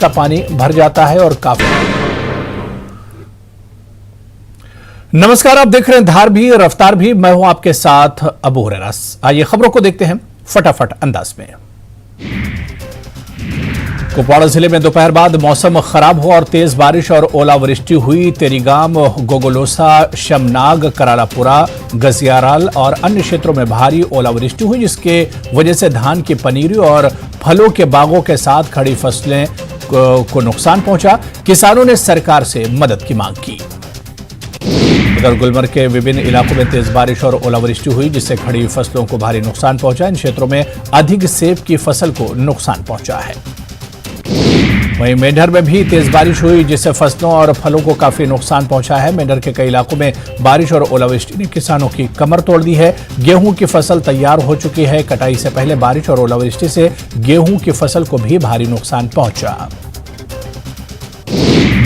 का पानी भर जाता है और काफी। नमस्कार, आप देख रहे हैं धार भी रफ्तार भी, मैं हूं आपके साथ अबू हुरैरा। आइए खबरों को देखते हैं फटाफट अंदाज में। कुपवाड़ा जिले में दोपहर बाद मौसम खराब हुआ और तेज बारिश और ओलावृष्टि हुई। तेरीगाम, गोगोलोसा, शमनाग, करालापुरा, गजियाराल और अन्य क्षेत्रों में भारी ओलावृष्टि हुई, जिसके वजह से धान की पनीरी और फलों के बागों के साथ खड़ी फसलें को नुकसान पहुंचा। किसानों ने सरकार से मदद की मांग की। उधर गुलमर्ग के विभिन्न इलाकों में तेज बारिश और ओलावृष्टि हुई, जिससे खड़ी फसलों को भारी नुकसान पहुंचा। इन क्षेत्रों में अधिक सेब की फसल को नुकसान पहुंचा है। वहीं मेंढर में भी तेज बारिश हुई, जिससे फसलों और फलों को काफी नुकसान पहुंचा है। मेंढर के कई इलाकों में बारिश और ओलावृष्टि ने किसानों की कमर तोड़ दी है। गेहूं की फसल तैयार हो चुकी है। कटाई से पहले बारिश और ओलावृष्टि से गेहूं की फसल को भी भारी नुकसान पहुंचा।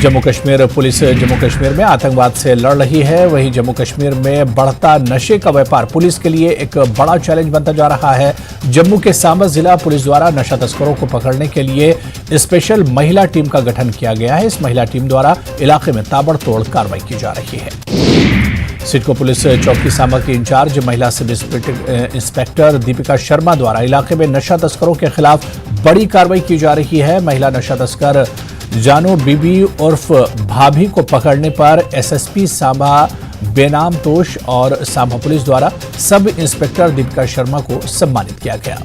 जम्मू कश्मीर पुलिस जम्मू कश्मीर में आतंकवाद से लड़ रही है। वहीं जम्मू कश्मीर में बढ़ता नशे का व्यापार पुलिस के लिए एक बड़ा चैलेंज बनता जा रहा है। जम्मू के सांबा जिला पुलिस द्वारा नशा तस्करों को पकड़ने के लिए स्पेशल महिला टीम का गठन किया गया है। इस महिला टीम द्वारा इलाके में ताबड़तोड़ कार्रवाई की जा रही है। सिडको पुलिस चौकी सांबा की इंचार्ज महिला सब इंस्पेक्टर दीपिका शर्मा द्वारा इलाके में नशा तस्करों के खिलाफ बड़ी कार्रवाई की जा रही है। महिला नशा तस्कर जानो बीबी उर्फ भाभी को पकड़ने पर एसएसपी सांबा बेनाम तोष और सांबा पुलिस द्वारा सब इंस्पेक्टर दीपिका शर्मा को सम्मानित किया गया।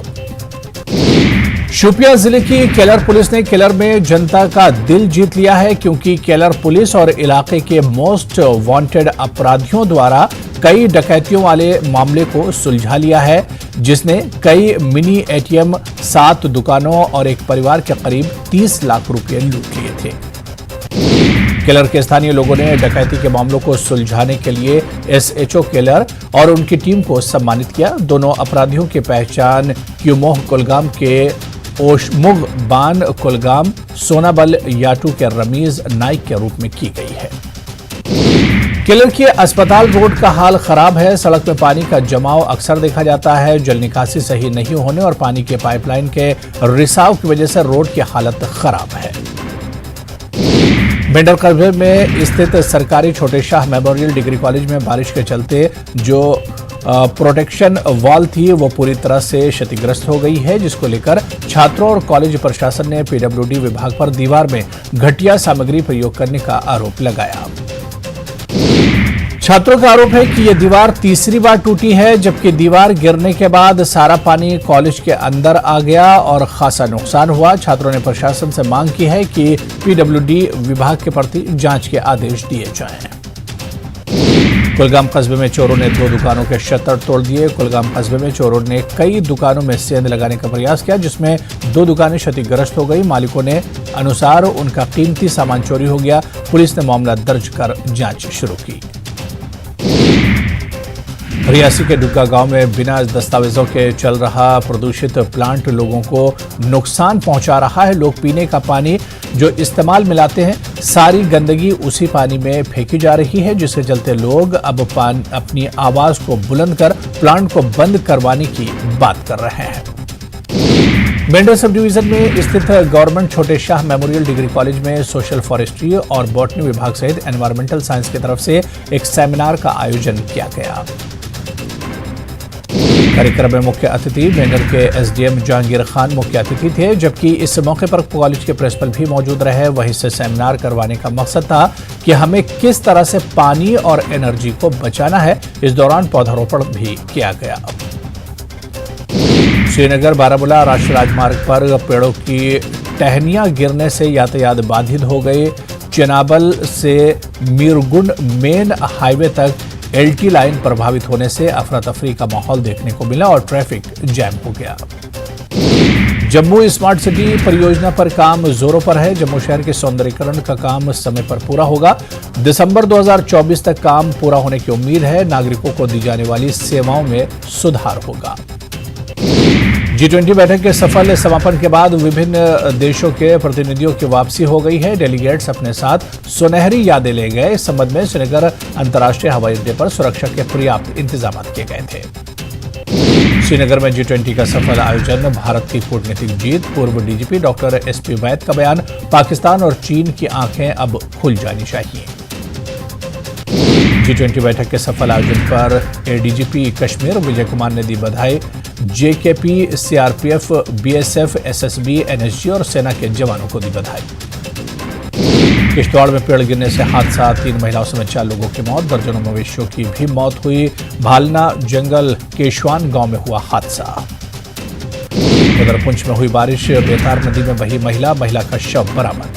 शोपियां जिले की केलर पुलिस ने केलर में जनता का दिल जीत लिया है, क्योंकि केलर पुलिस और इलाके के मोस्ट वांटेड अपराधियों द्वारा कई डकैतियों वाले मामले को सुलझा लिया है, जिसने कई मिनी एटीएम, 7 दुकानों और एक परिवार के करीब 30 लाख रुपए लूट लिए थे। केलर के स्थानीय लोगों ने डकैती के मामलों को सुलझाने के लिए एसएचओ केलर और उनकी टीम को सम्मानित किया। दोनों अपराधियों की पहचान क्यूमोह कुलगाम के ओशमुग बान कुलगाम, सोनाबल याटू के रमीज नाइक के रूप में की गई है। केलर के अस्पताल रोड का हाल खराब है। सड़क में पानी का जमाव अक्सर देखा जाता है। जल निकासी सही नहीं होने और पानी के पाइपलाइन के रिसाव की वजह से रोड की हालत खराब है। मेंढर कस्बे में स्थित सरकारी छोटे शाह मेमोरियल डिग्री कॉलेज में बारिश के चलते जो प्रोटेक्शन वॉल थी वो पूरी तरह से क्षतिग्रस्त हो गई है, जिसको लेकर छात्रों और कॉलेज प्रशासन ने पीडब्ल्यूडी विभाग पर दीवार में घटिया सामग्री प्रयोग करने का आरोप लगाया। छात्रों का आरोप है कि यह दीवार तीसरी बार टूटी है, जबकि दीवार गिरने के बाद सारा पानी कॉलेज के अंदर आ गया और खासा नुकसान हुआ। छात्रों ने प्रशासन से मांग की है कि पीडब्ल्यूडी विभाग के प्रति जांच के आदेश दिए जाएं। कुलगाम कस्बे में चोरों ने 2 दुकानों के शटर तोड़ दिए। कुलगाम कस्बे में चोरों ने कई दुकानों में सेंध लगाने का प्रयास किया, जिसमें 2 दुकानें क्षतिग्रस्त हो गई। मालिकों ने अनुसार उनका कीमती सामान चोरी हो गया। पुलिस ने मामला दर्ज कर जांच शुरू की। रियासी के डुग्गा गांव में बिना दस्तावेजों के चल रहा प्रदूषित प्लांट लोगों को नुकसान पहुंचा रहा है। लोग पीने का पानी जो इस्तेमाल में लाते हैं, सारी गंदगी उसी पानी में फेंकी जा रही है, जिसके चलते लोग अब अपनी आवाज को बुलंद कर प्लांट को बंद करवाने की बात कर रहे हैं। मेंढर सब डिवीजन में स्थित गवर्नमेंट छोटे शाह मेमोरियल डिग्री कॉलेज में सोशल फॉरेस्ट्री और बॉटनी विभाग सहित एनवायरमेंटल साइंस की तरफ से एक सेमिनार का आयोजन किया गया। कार्यक्रम में मुख्य अतिथि मेंढर के एसडीएम जहांगीर खान मुख्य अतिथि थे, जबकि इस मौके पर कॉलेज के प्रिंसिपल भी मौजूद रहे। वहीं से सेमिनार करवाने का मकसद था कि हमें किस तरह से पानी और एनर्जी को बचाना है। इस दौरान पौधारोपण भी किया गया। श्रीनगर बारामूला राष्ट्रीय राजमार्ग पर पेड़ों की टहनियां गिरने से यातायात बाधित हो गए। चेनाबल से मीरगुंड मेन हाईवे तक एलटी लाइन प्रभावित होने से अफरा तफरी का माहौल देखने को मिला और ट्रैफिक जैम हो गया। जम्मू स्मार्ट सिटी परियोजना पर काम जोरों पर है। जम्मू शहर के सौंदर्यीकरण का काम समय पर पूरा होगा। दिसंबर 2024 तक काम पूरा होने की उम्मीद है। नागरिकों को दी जाने वाली सेवाओं में सुधार होगा। G20 बैठक के सफल समापन के बाद विभिन्न देशों के प्रतिनिधियों की वापसी हो गई है। डेलीगेट्स अपने साथ सुनहरी यादें ले गए। इस संबंध में श्रीनगर अंतर्राष्ट्रीय हवाई अड्डे पर सुरक्षा के पर्याप्त इंतजाम किए गए थे। श्रीनगर में G20 का सफल आयोजन, भारत की कूटनीतिक जीत। पूर्व डीजीपी डॉक्टर SP वैद का बयान, पाकिस्तान और चीन की आंखें अब खुल जानी चाहिए। G20 बैठक के सफल आयोजन पर ADGP कश्मीर विजय कुमार ने दी बधाई। JKP, CRPF, BSF, SSB, NSG और सेना के जवानों को दी बधाई। किश्तवाड़ में पेड़ गिरने से हादसा, 3 महिलाओं समेत 4 लोगों की मौत, दर्जनों मवेशियों की भी मौत हुई। भालना जंगल केशवान गांव में हुआ हादसा। उधर पुंछ में हुई बारिश, बेतार नदी में बही महिला का शव बरामद।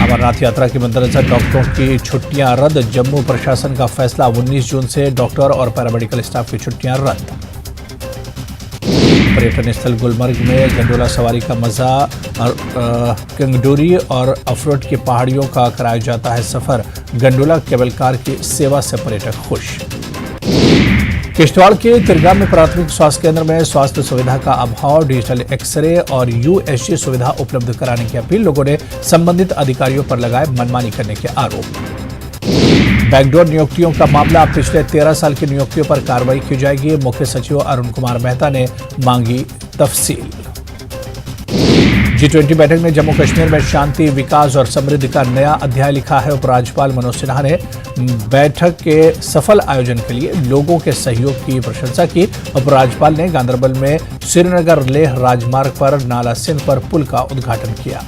अमरनाथ यात्रा के मद्देनजर डॉक्टरों की छुट्टियां रद्द, जम्मू प्रशासन का फैसला, 19 जून से डॉक्टर और पैरामेडिकल स्टाफ की छुट्टियां रद्द। पर्यटन स्थल गुलमर्ग में गंडोला सवारी का मजा, कंगडोरी और अफरोट की पहाड़ियों का कराया जाता है सफर, गंडोला केबल कार की सेवा से पर्यटक खुश। किश्तवाड़ के तिरगाम में प्राथमिक स्वास्थ्य केंद्र में स्वास्थ्य सुविधा का अभाव, डिजिटल एक्सरे और USG सुविधा उपलब्ध कराने की अपील, लोगों ने संबंधित अधिकारियों पर लगाए मनमानी करने के आरोप। बैकडोर नियुक्तियों का मामला, पिछले 13 साल की नियुक्तियों पर कार्रवाई की जाएगी, मुख्य सचिव अरुण कुमार मेहता ने मांगी तफसील। G20 बैठक में जम्मू कश्मीर में शांति, विकास और समृद्धि का नया अध्याय लिखा है। उपराज्यपाल मनोज सिन्हा ने बैठक के सफल आयोजन के लिए लोगों के सहयोग की प्रशंसा की। उपराज्यपाल ने गांधरबल में श्रीनगर लेह राजमार्ग पर नाला सिंध पर पुल का उद्घाटन किया।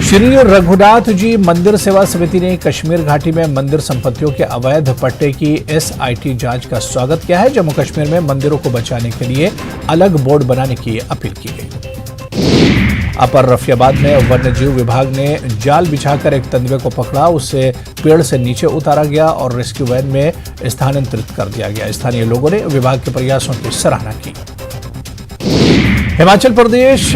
श्री रघुनाथ जी मंदिर सेवा समिति ने कश्मीर घाटी में मंदिर संपत्तियों के अवैध पट्टे की SIT जांच का स्वागत किया है। जम्मू कश्मीर में मंदिरों को बचाने के लिए अलग बोर्ड बनाने की अपील की गई। अपर रफियाबाद में वन्यजीव विभाग ने जाल बिछाकर एक तेंदुए को पकड़ा, उसे पेड़ से नीचे उतारा गया और रेस्क्यू वैन में स्थानांतरित कर दिया गया। स्थानीय लोगों ने विभाग के प्रयासों की सराहना की। हिमाचल प्रदेश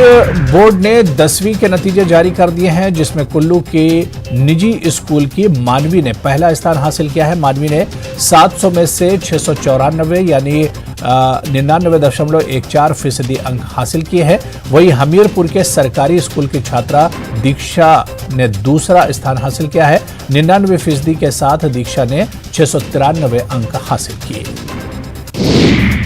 बोर्ड ने 10वीं के नतीजे जारी कर दिए हैं, जिसमें कुल्लू की निजी स्कूल की मानवी ने पहला स्थान हासिल किया है। मानवी ने 700 में से 694 यानी 99.14% अंक हासिल किए हैं। वहीं हमीरपुर के सरकारी स्कूल की छात्रा दीक्षा ने दूसरा स्थान हासिल किया है। 99% के साथ दीक्षा ने 693 अंक हासिल किए।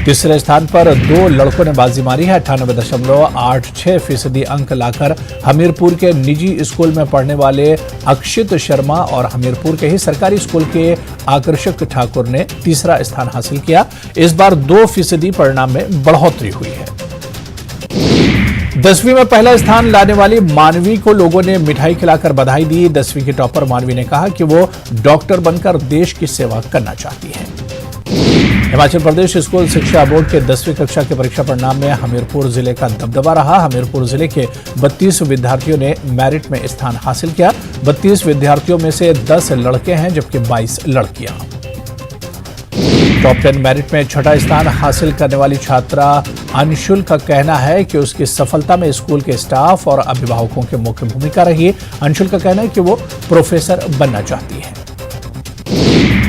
तीसरे स्थान पर 2 लड़कों ने बाजी मारी है। 98.86% अंक लाकर हमीरपुर के निजी स्कूल में पढ़ने वाले अक्षित शर्मा और हमीरपुर के ही सरकारी स्कूल के आकर्षक ठाकुर ने तीसरा स्थान हासिल किया। इस बार 2% परिणाम में बढ़ोतरी हुई है। 10वीं में पहला स्थान लाने वाली मानवी को लोगों ने मिठाई खिलाकर बधाई दी। 10वीं की टॉपर मानवी ने कहा कि वो डॉक्टर बनकर देश की सेवा करना चाहती है। हिमाचल प्रदेश स्कूल शिक्षा बोर्ड के 10वीं कक्षा के परीक्षा परिणाम में हमीरपुर जिले का दबदबा रहा। हमीरपुर जिले के 32 विद्यार्थियों ने मेरिट में स्थान हासिल किया। 32 विद्यार्थियों में से 10 लड़के हैं, जबकि 22 लड़कियां। टॉप 10 मेरिट में 6ठा स्थान हासिल करने वाली छात्रा अंशुल का कहना है कि उसकी सफलता में स्कूल के स्टाफ और अभिभावकों की मुख्य भूमिका रही। अंशुल का कहना है कि वो प्रोफेसर बनना चाहती है।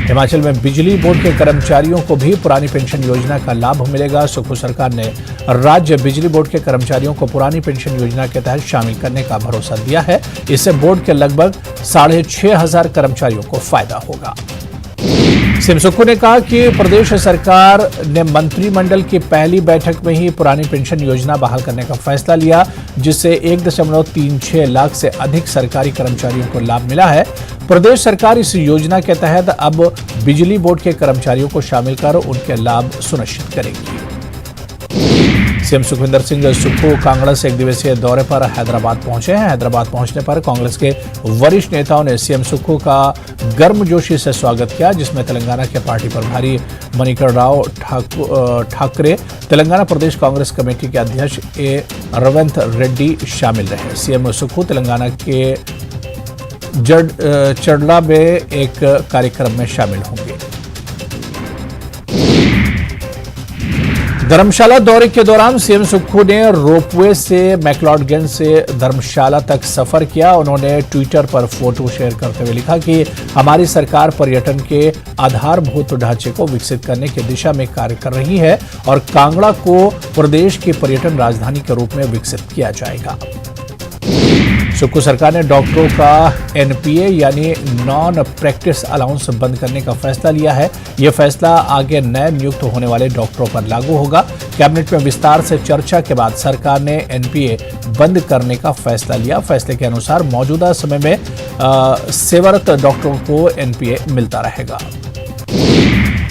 हिमाचल में बिजली बोर्ड के कर्मचारियों को भी पुरानी पेंशन योजना का लाभ मिलेगा। सुखू सरकार ने राज्य बिजली बोर्ड के कर्मचारियों को पुरानी पेंशन योजना के तहत शामिल करने का भरोसा दिया है। इससे बोर्ड के लगभग 6,500 कर्मचारियों को फायदा होगा। सीएम सुक्खू ने कहा कि प्रदेश सरकार ने मंत्रिमंडल की पहली बैठक में ही पुरानी पेंशन योजना बहाल करने का फैसला लिया, जिससे 1.36 लाख से अधिक सरकारी कर्मचारियों को लाभ मिला है। प्रदेश सरकार इस योजना के तहत अब बिजली बोर्ड के कर्मचारियों को शामिल कर उनके लाभ सुनिश्चित करेगी। सीएम सुखविंदर सिंह सुक्खू कांगड़ा से एक दिवसीय दौरे पर हैदराबाद पहुंचे हैं। हैदराबाद पहुंचने पर कांग्रेस के वरिष्ठ नेताओं ने सीएम सुक्खू का गर्मजोशी से स्वागत किया, जिसमें तेलंगाना के पार्टी प्रभारी मणिकर राव ठाकरे, तेलंगाना प्रदेश कांग्रेस कमेटी के अध्यक्ष ए रवंत रेड्डी शामिल रहे। सीएम सुक्खू तेलंगाना के चडला में एक कार्यक्रम में शामिल होंगे। धर्मशाला दौरे के दौरान सीएम सुक्खू ने रोपवे से मैक्लोडगंज से धर्मशाला तक सफर किया। उन्होंने ट्विटर पर फोटो शेयर करते हुए लिखा कि हमारी सरकार पर्यटन के आधारभूत ढांचे को विकसित करने की दिशा में कार्य कर रही है और कांगड़ा को प्रदेश की पर्यटन राजधानी के रूप में विकसित किया जाएगा। सुक्खू सरकार ने डॉक्टरों का एनपीए यानी नॉन प्रैक्टिस अलाउंस बंद करने का फैसला लिया है। यह फैसला आगे नए नियुक्त होने वाले डॉक्टरों पर लागू होगा। कैबिनेट में विस्तार से चर्चा के बाद सरकार ने एनपीए बंद करने का फैसला लिया। फैसले के अनुसार मौजूदा समय में सेवारत डॉक्टरों को एनपीए मिलता रहेगा।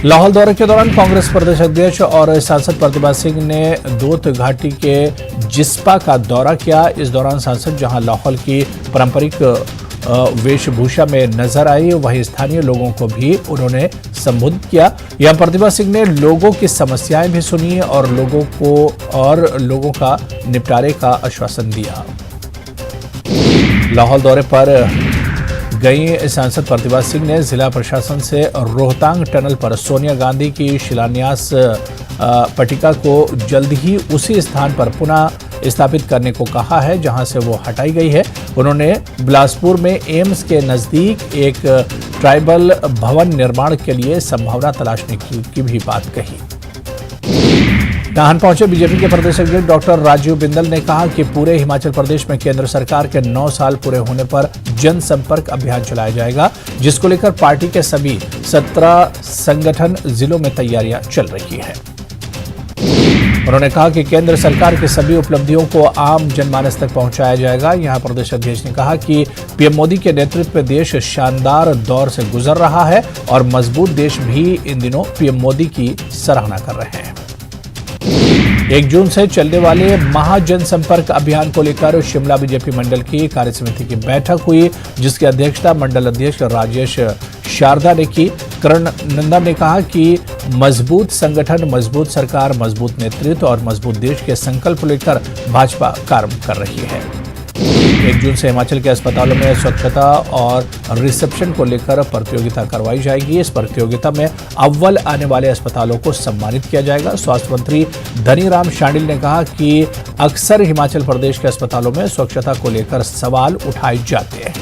लाहौल दौरे के दौरान कांग्रेस प्रदेश अध्यक्ष और सांसद प्रतिभा सिंह ने दूध घाटी के जिस्पा का दौरा किया। इस दौरान सांसद जहां लाहौल की पारंपरिक वेशभूषा में नजर आई, वहीं स्थानीय लोगों को भी उन्होंने संबोधित किया। यहां प्रतिभा सिंह ने लोगों की समस्याएं भी सुनी और लोगों का निपटारे का आश्वासन दिया। लाहौल दौरे पर गई सांसद प्रतिभा सिंह ने जिला प्रशासन से रोहतांग टनल पर सोनिया गांधी की शिलान्यास पट्टिका को जल्द ही उसी स्थान पर पुनः स्थापित करने को कहा है जहां से वो हटाई गई है। उन्होंने बिलासपुर में एम्स के नजदीक एक ट्राइबल भवन निर्माण के लिए संभावना तलाशने की भी बात कही। नाहन पहुंचे बीजेपी के प्रदेश अध्यक्ष डॉक्टर राजीव बिंदल ने कहा कि पूरे हिमाचल प्रदेश में केंद्र सरकार के 9 साल पूरे होने पर जनसंपर्क अभियान चलाया जाएगा, जिसको लेकर पार्टी के सभी 17 संगठन जिलों में तैयारियां चल रही है। उन्होंने कहा कि केंद्र सरकार की सभी उपलब्धियों को आम जनमानस तक पहुंचाया जाएगा। यहां प्रदेश अध्यक्ष ने कहा कि पीएम मोदी के नेतृत्व में देश शानदार दौर से गुजर रहा है और मजबूत देश भी इन दिनों पीएम मोदी की सराहना कर रहे हैं। 1 जून से चलने वाले महाजन संपर्क अभियान को लेकर शिमला बीजेपी मंडल की कार्यसमिति की बैठक हुई, जिसकी अध्यक्षता मंडल अध्यक्ष राजेश शारदा ने की। करण नंदा ने कहा कि मजबूत संगठन, मजबूत सरकार, मजबूत नेतृत्व और मजबूत देश के संकल्प लेकर भाजपा कार्य कर रही है। 1 जून से हिमाचल के अस्पतालों में स्वच्छता और रिसेप्शन को लेकर प्रतियोगिता करवाई जाएगी। इस प्रतियोगिता में अव्वल आने वाले अस्पतालों को सम्मानित किया जाएगा। स्वास्थ्य मंत्री धनीराम शांडिल ने कहा कि अक्सर हिमाचल प्रदेश के अस्पतालों में स्वच्छता को लेकर सवाल उठाए जाते हैं।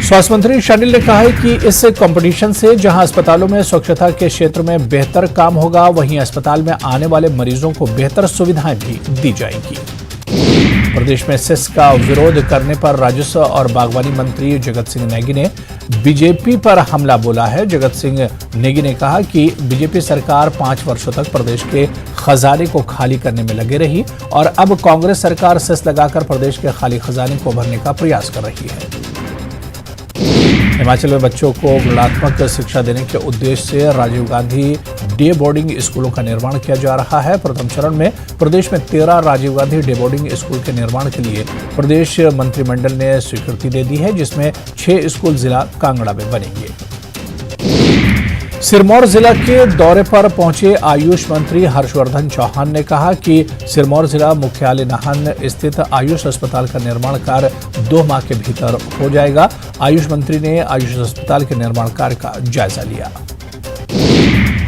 स्वास्थ्य मंत्री शांडिल ने कहा है कि इस कंपटीशन से जहां अस्पतालों में स्वच्छता के क्षेत्र में बेहतर काम होगा, वहीं अस्पताल में आने वाले मरीजों को बेहतर सुविधाएं भी दी जाएंगी। प्रदेश में सेस का विरोध करने पर राजस्व और बागवानी मंत्री जगत सिंह नेगी ने बीजेपी पर हमला बोला है। जगत सिंह नेगी ने कहा कि बीजेपी सरकार 5 वर्षों तक प्रदेश के खजाने को खाली करने में लगे रही और अब कांग्रेस सरकार सेस लगाकर प्रदेश के खाली खजाने को भरने का प्रयास कर रही है। हिमाचल में बच्चों को गुणात्मक शिक्षा देने के उद्देश्य से राजीव गांधी डे बोर्डिंग स्कूलों का निर्माण किया जा रहा है। प्रथम चरण में प्रदेश में 13 Rajiv Gandhi day boarding school के निर्माण के लिए प्रदेश मंत्रिमंडल ने स्वीकृति दे दी है, जिसमें 6 स्कूल जिला कांगड़ा में बनेंगे। सिरमौर जिला के दौरे पर पहुंचे आयुष मंत्री हर्षवर्धन चौहान ने कहा कि सिरमौर जिला मुख्यालय नाहन स्थित आयुष अस्पताल का निर्माण कार्य 2 माह के भीतर हो जाएगा। आयुष मंत्री ने आयुष अस्पताल के निर्माण कार्य का जायजा लिया।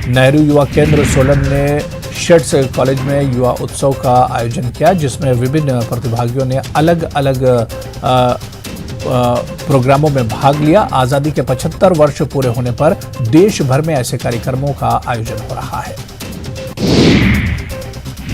नेहरू युवा केंद्र सोलन ने शेट्स कॉलेज में युवा उत्सव का आयोजन किया, जिसमें विभिन्न प्रतिभागियों ने अलग अलग प्रोग्रामों में भाग लिया। आजादी के 75 वर्ष पूरे होने पर देश भर में ऐसे कार्यक्रमों का आयोजन हो रहा है।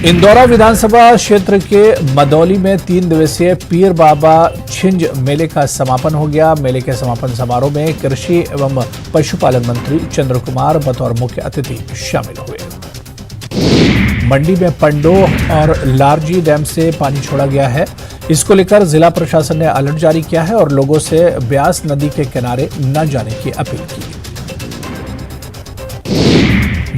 इंदौरा विधानसभा क्षेत्र के मदौली में 3 दिवसीय पीर बाबा छिंज मेले का समापन हो गया। मेले के समापन समारोह में कृषि एवं पशुपालन मंत्री चंद्र कुमार बतौर मुख्य अतिथि शामिल हुए। मंडी में पंडो और लारजी डैम से पानी छोड़ा गया है। इसको लेकर जिला प्रशासन ने अलर्ट जारी किया है और लोगों से ब्यास नदी के किनारे न जाने की अपील की।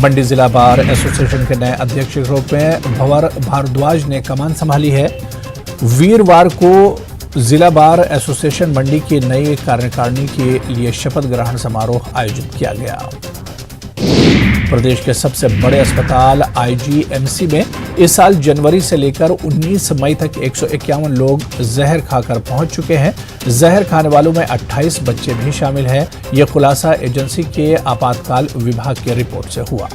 मंडी जिला बार एसोसिएशन के नए अध्यक्ष के रूप में भंवर भारद्वाज ने कमान संभाली है। वीरवार को जिला बार एसोसिएशन मंडी की नई कार्यकारिणी के लिए शपथ ग्रहण समारोह आयोजित किया गया। प्रदेश के सबसे बड़े अस्पताल आईजीएमसी में इस साल जनवरी से लेकर 19 मई तक 151 लोग जहर खाकर पहुंच चुके हैं। जहर खाने वालों में 28 बच्चे भी शामिल हैं। यह खुलासा एजेंसी के आपातकाल विभाग की रिपोर्ट से हुआ।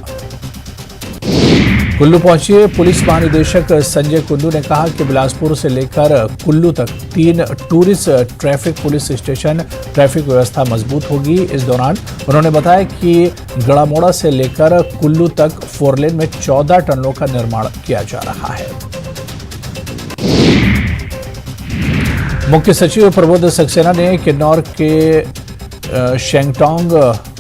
कुल्लू पहुंचे पुलिस महानिदेशक संजय कुंडू ने कहा कि बिलासपुर से लेकर कुल्लू तक 3 tourist traffic police station traffic व्यवस्था मजबूत होगी। इस दौरान उन्होंने बताया कि गड़ामोड़ा से लेकर कुल्लू तक 4 लेन में 14 टनलों का निर्माण किया जा रहा है। मुख्य सचिव प्रबोध सक्सेना ने किन्नौर के शेंगटोंग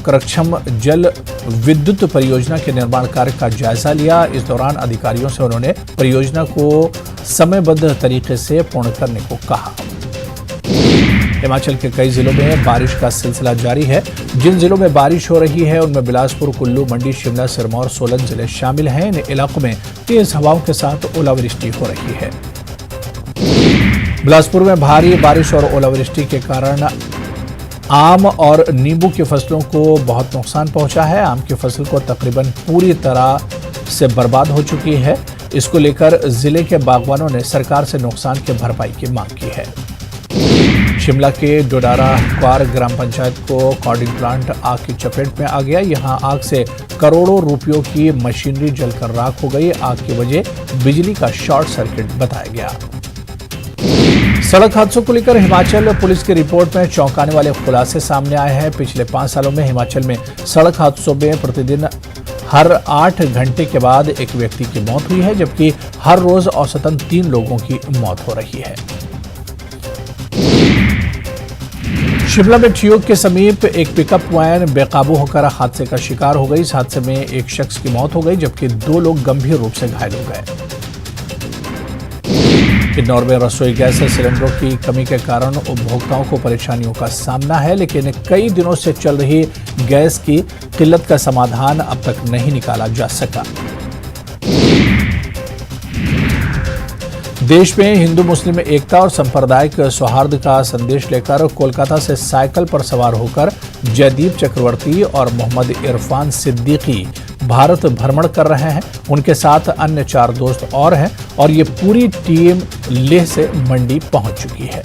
करक्षम जल विद्युत परियोजना के निर्माण कार्य का जायजा लिया। इस दौरान अधिकारियों से उन्होंने परियोजना को समयबद्ध तरीके से पूर्ण करने को कहा। हिमाचल के कई जिलों में बारिश का सिलसिला जारी है। जिन जिलों में बारिश हो रही है उनमें बिलासपुर, कुल्लू, मंडी, शिमला, सिरमौर, सोलन जिले शामिल हैं। इन इलाकों में तेज हवाओं के साथ ओलावृष्टि हो रही है। बिलासपुर में भारी बारिश और ओलावृष्टि के कारण आम और नींबू की फसलों को बहुत नुकसान पहुंचा है। आम की फसल को तकरीबन पूरी तरह से बर्बाद हो चुकी है। इसको लेकर जिले के बागवानों ने सरकार से नुकसान की भरपाई की मांग की है। शिमला के डोडारा क्वार ग्राम पंचायत को कॉर्डिंग प्लांट आग की चपेट में आ गया। यहां आग से करोड़ों रुपयों की मशीनरी जलकर राख हो गई। आग की वजह बिजली का शॉर्ट सर्किट बताया गया। सड़क हादसों को लेकर हिमाचल पुलिस की रिपोर्ट में चौंकाने वाले खुलासे सामने आए हैं। पिछले 5 सालों में हिमाचल में सड़क हादसों में प्रतिदिन हर 8 घंटे के बाद एक व्यक्ति की मौत हुई है, जबकि हर रोज औसतन 3 लोगों की मौत हो रही है। शिमला में ठियोग के समीप एक पिकअप वैन बेकाबू होकर हादसे का शिकार हो गई। इस हादसे में एक शख्स की मौत हो गई, जबकि 2 लोग गंभीर रूप से घायल हो गए। किन्नौर में रसोई गैस सिलेंडरों की कमी के कारण उपभोक्ताओं को परेशानियों का सामना है, लेकिन कई दिनों से चल रही गैस की किल्लत का समाधान अब तक नहीं निकाला जा सका। देश में हिंदू मुस्लिम एकता और सांप्रदायिक सौहार्द का संदेश लेकर कोलकाता से साइकिल पर सवार होकर जयदीप चक्रवर्ती और मोहम्मद इरफान सिद्दीकी भारत भ्रमण कर रहे हैं। उनके साथ अन्य 4 दोस्त और हैं और ये पूरी टीम लेह से मंडी पहुंच चुकी है।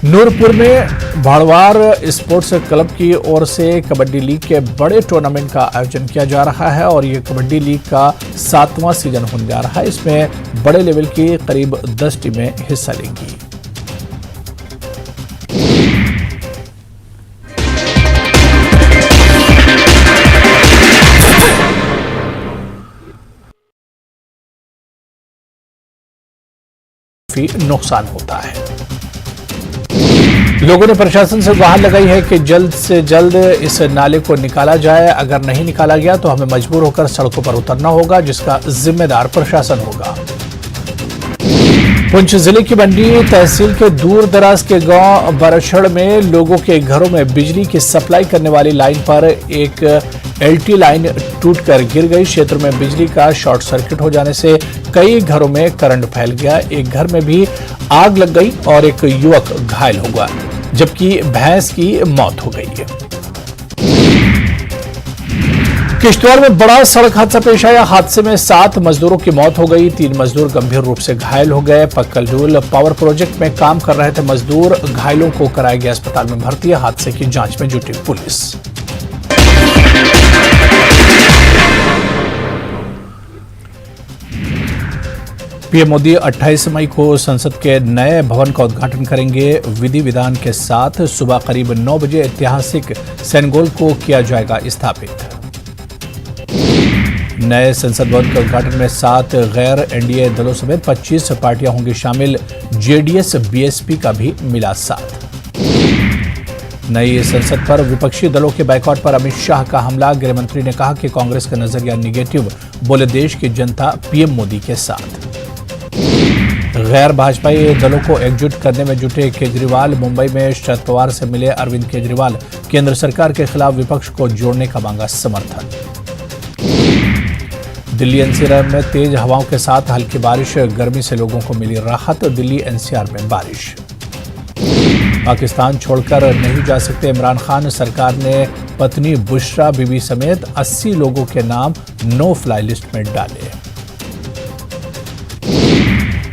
नूरपुर में भाड़वार स्पोर्ट्स क्लब की ओर से कबड्डी लीग के बड़े टूर्नामेंट का आयोजन किया जा रहा है और ये कबड्डी लीग का 7वां सीजन होने जा रहा है। इसमें बड़े लेवल की करीब 10 टीमें हिस्सा लेंगी। नुकसान होता है। लोगों ने प्रशासन से गुहार लगाई है कि जल्द से जल्द इस नाले को निकाला जाए। अगर नहीं निकाला गया तो हमें मजबूर होकर सड़कों पर उतरना होगा, जिसका जिम्मेदार प्रशासन होगा। पुंछ जिले की मंडी तहसील के दूर दराज के गांव बरछड़ में लोगों के घरों में बिजली की सप्लाई करने वाली लाइन पर एक एलटी लाइन टूटकर गिर गई। क्षेत्र में बिजली का शॉर्ट सर्किट हो जाने से कई घरों में करंट फैल गया। एक घर में भी आग लग गई और एक युवक घायल हो गया, जबकि भैंस की मौत हो गई। किश्तवाड़ में बड़ा सड़क हादसा पेश आया। हादसे में 7 मजदूरों की मौत हो गई, 3 मजदूर गंभीर रूप से घायल हो गए। पक्कलडूल पावर प्रोजेक्ट में काम कर रहे थे मजदूर, घायलों को कराया गया अस्पताल में भर्ती। हादसे की जांच में जुटी पुलिस। पीएम मोदी 28 मई को संसद के नए भवन का उद्घाटन करेंगे। विधि विधान के साथ सुबह करीब 9 बजे ऐतिहासिक सेनेगल को किया जाएगा स्थापित। नए संसद भवन के उद्घाटन में 7 गैर एनडीए दलों समेत 25 पार्टियां होंगी शामिल। जेडीएस बीएसपी का भी मिला साथ। नई संसद पर विपक्षी दलों के बायकॉट पर अमित शाह का हमला। गृहमंत्री ने कहा कि कांग्रेस का नजरिया निगेटिव, बोले देश की जनता पीएम मोदी के साथ। गैर भाजपाई दलों को एकजुट करने में जुटे केजरीवाल। मुंबई में शरद पवार से मिले अरविंद केजरीवाल। केंद्र सरकार के खिलाफ विपक्ष को जोड़ने का मांगा समर्थन। दिल्ली एनसीआर में तेज हवाओं के साथ हल्की बारिश, गर्मी से लोगों को मिली राहत। दिल्ली एनसीआर में बारिश। पाकिस्तान छोड़कर नहीं जा सकते इमरान खान। सरकार ने पत्नी बुशरा बीबी समेत 80 लोगों के नाम नो फ्लाई लिस्ट में डाले।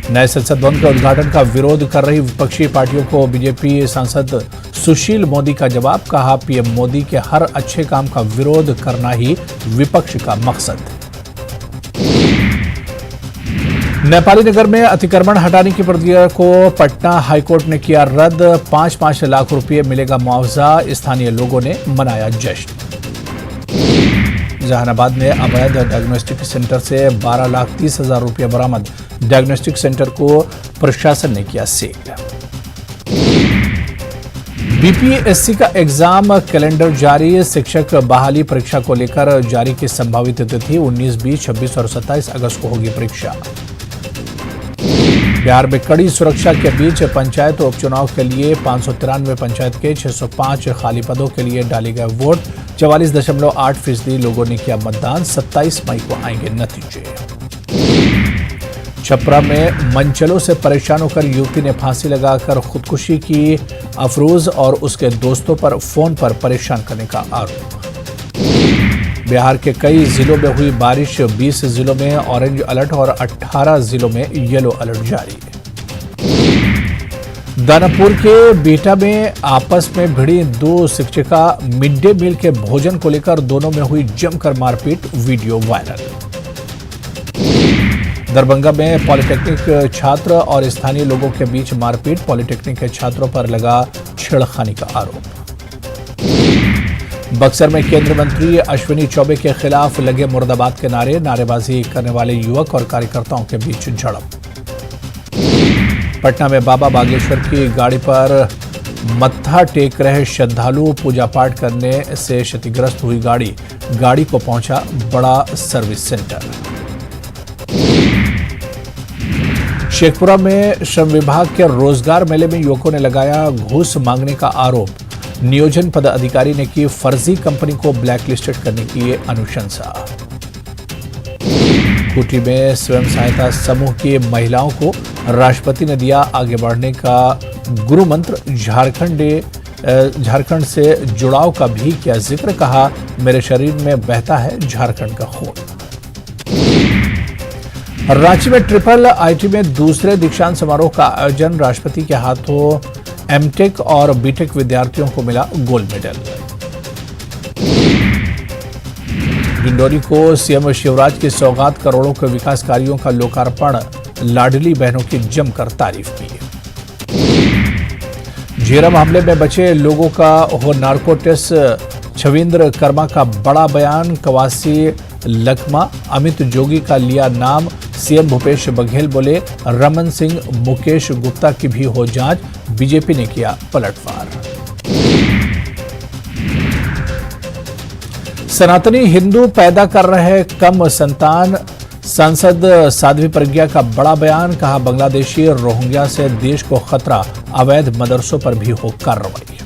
नए संसद भवन के उद्घाटन का विरोध कर रही विपक्षी पार्टियों को बीजेपी सांसद सुशील मोदी का जवाब। कहा, पीएम मोदी के हर अच्छे काम का विरोध करना ही विपक्ष का मकसद। नेपाली नगर में अतिक्रमण हटाने की प्रक्रिया को पटना हाईकोर्ट ने किया रद्द। 5-5 लाख रुपए मिलेगा मुआवजा। स्थानीय लोगों ने मनाया जश्न। जहानाबाद में अवैध डायग्नोस्टिक सेंटर से 12,30,000 रुपये बरामद। डायग्नोस्टिक सेंटर को प्रशासन ने किया सील। बीपीएससी का एग्जाम कैलेंडर जारी। शिक्षक बहाली परीक्षा को लेकर जारी की संभावित तिथि 19, 20, 26 और 27 अगस्त को होगी परीक्षा। बिहार में कड़ी सुरक्षा के बीच पंचायत उपचुनाव के लिए 593 पंचायत के 605 खाली पदों के लिए डाले गए वोट। 44.8% लोगों ने किया मतदान। 27 मई को आएंगे नतीजे। छपरा में मनचलों से परेशान होकर युवती ने फांसी लगाकर खुदकुशी की। अफरोज और उसके दोस्तों पर फोन पर परेशान करने का आरोप। बिहार के कई जिलों में हुई बारिश। 20 जिलों में ऑरेंज अलर्ट और 18 जिलों में येलो अलर्ट जारी। दानापुर के बीटा में आपस में भिड़ी दो शिक्षिका। मिड डे मील के भोजन को लेकर दोनों में हुई जमकर मारपीट, वीडियो वायरल। दरभंगा में पॉलिटेक्निक छात्र और स्थानीय लोगों के बीच मारपीट। पॉलिटेक्निक के छात्रों पर लगा छेड़खानी का आरोप। बक्सर में केंद्रीय मंत्री अश्विनी चौबे के खिलाफ लगे मुर्दाबाद के नारे। नारेबाजी करने वाले युवक और कार्यकर्ताओं के बीच झड़प। पटना में बाबा बागेश्वर की गाड़ी पर मत्था टेक रहे श्रद्धालु। पूजा पाठ करने से क्षतिग्रस्त हुई गाड़ी को पहुंचा बड़ा सर्विस सेंटर। शेखपुरा में श्रम विभाग के रोजगार मेले में युवकों ने लगाया घूस मांगने का आरोप। नियोजन पदाधिकारी ने की फर्जी कंपनी को ब्लैकलिस्टेड करने की अनुशंसा। खूंटी में स्वयं सहायता समूह की महिलाओं को राष्ट्रपति ने दिया आगे बढ़ने का गुरु मंत्र। झारखंड से जुड़ाव का भी किया जिक्र। कहा, मेरे शरीर में बहता है झारखंड का खून। रांची में ट्रिपल आईटी में दूसरे दीक्षांत समारोह का आयोजन। राष्ट्रपति के हाथों एमटेक और बीटेक विद्यार्थियों को मिला गोल्ड मेडल। डिंडोरी को सीएम शिवराज की सौगात। करोड़ों के विकास कार्यों का लोकार्पण। लाडली बहनों की जमकर तारीफ की। झीरम हमले में बचे लोगों का हो नार्को टेस्ट। छविंद्र कर्मा का बड़ा बयान। कवासी लखमा अमित जोगी का लिया नाम। सीएम भूपेश बघेल बोले, रमन सिंह मुकेश गुप्ता की भी हो जांच। बीजेपी ने किया पलटवार। सनातनी हिंदू पैदा कर रहे कम संतान। सांसद साध्वी प्रज्ञा का बड़ा बयान। कहा, बांग्लादेशी रोहिंग्या से देश को खतरा। अवैध मदरसों पर भी हो कार्रवाई।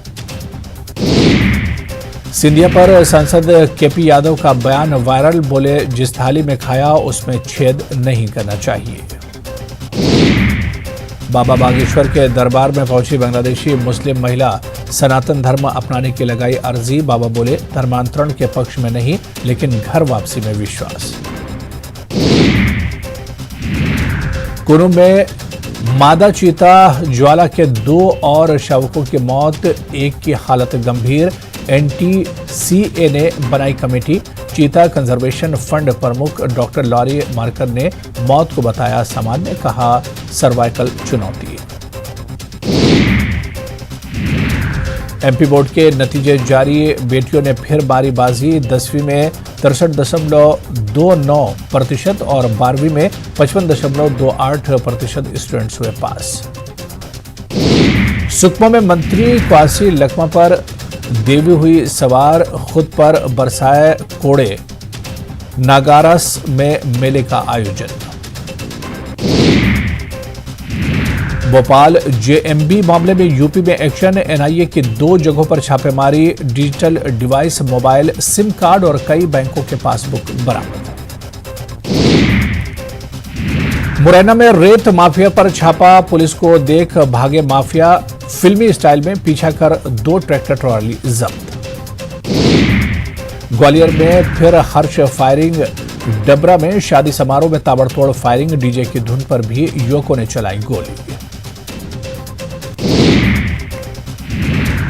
सिंधिया पर सांसद केपी यादव का बयान वायरल। बोले, जिस थाली में खाया उसमें छेद नहीं करना चाहिए। बाबा बागेश्वर के दरबार में पहुंची बांग्लादेशी मुस्लिम महिला। सनातन धर्म अपनाने की लगाई अर्जी। बाबा बोले, धर्मांतरण के पक्ष में नहीं, लेकिन घर वापसी में विश्वास। कुनू में मादा चीता ज्वाला के 2 और शावकों की मौत। एक की हालत गंभीर। एनटीसीए ने बनाई कमेटी। चीता कंजर्वेशन फंड प्रमुख डॉक्टर लॉरी मार्कर ने मौत को बताया सामान्य। कहा, सर्वाइकल चुनौती। एमपी बोर्ड के नतीजे जारी। बेटियों ने फिर मारी बाजी। 10वीं में 63.29% और 12वीं में 55.28% स्टूडेंट्स हुए पास। सुकमा में मंत्री क्वासी लखमा पर देवी हुई सवार। खुद पर बरसाए कोड़े। नागारस में मेले का आयोजन। भोपाल जेएमबी मामले में यूपी में एक्शन। एनआईए की 2 जगहों पर छापेमारी। Digital device, mobile, SIM card और कई बैंकों के पासबुक बरामद। मुरैना में रेत माफिया पर छापा। पुलिस को देख भागे माफिया। फिल्मी स्टाइल में पीछा कर 2 ट्रैक्टर ट्रॉली जब्त। ग्वालियर में फिर हर्ष फायरिंग। डबरा में शादी समारोह में ताबड़तोड़ फायरिंग। डीजे की धुन पर भी युवकों ने चलाई गोली।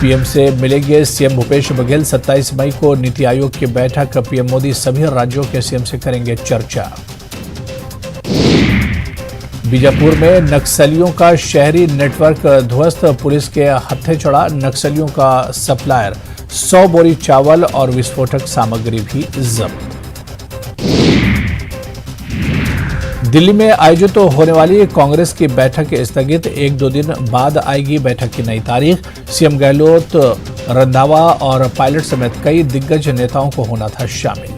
पीएम से मिलेंगे सीएम भूपेश बघेल। 27 मई को नीति आयोग की बैठक। पीएम मोदी सभी राज्यों के सीएम से करेंगे चर्चा। बीजापुर में नक्सलियों का शहरी नेटवर्क ध्वस्त। पुलिस के हत्थे चढ़ा नक्सलियों का सप्लायर। 100 बोरी चावल और विस्फोटक सामग्री भी जब्त। दिल्ली में आयोजित होने वाली कांग्रेस की बैठक स्थगित, 1-2 दिन बाद आएगी बैठक की नई तारीख। सीएम गहलोत, रंधावा और पायलट समेत कई दिग्गज नेताओं को होना था शामिल।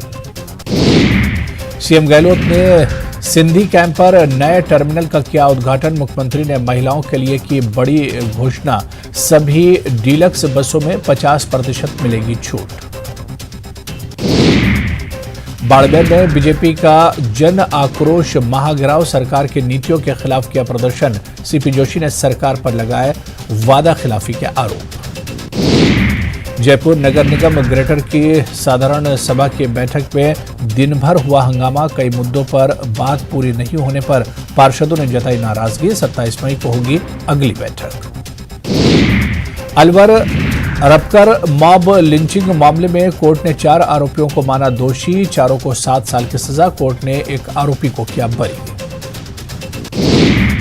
सीएम गहलोत ने सिंधी कैंप पर नए टर्मिनल का किया उद्घाटन। मुख्यमंत्री ने महिलाओं के लिए की बड़ी घोषणा, सभी डीलक्स बसों में 50% मिलेगी छूट। बाड़मेर में बीजेपी का जन आक्रोश महाघेराव, सरकार की नीतियों के खिलाफ किया प्रदर्शन। सीपी जोशी ने सरकार पर लगाए वादा खिलाफी के आरोप। जयपुर नगर निगम ग्रेटर की साधारण सभा की बैठक में दिन भर हुआ हंगामा, कई मुद्दों पर बात पूरी नहीं होने पर पार्षदों ने जताई नाराजगी। 27 मई को होगी अगली बैठक। अलवर रपकर मॉब लिंचिंग मामले में कोर्ट ने 4 आरोपियों को माना दोषी, चारों को 7 साल की सजा। कोर्ट ने एक आरोपी को किया बरी।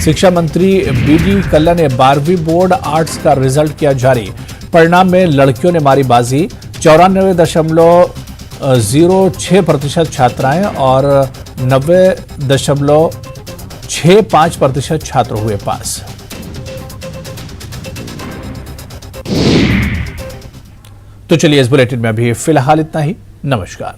शिक्षा मंत्री बीडी कल्ला ने 12वीं बोर्ड आर्ट्स का रिजल्ट किया जारी। परिणाम में लड़कियों ने मारी बाजी, 94.06% छात्राएं और 90.65% छात्र हुए पास। तो चलिए, इस बुलेटिन में अभी फिलहाल इतना ही। नमस्कार।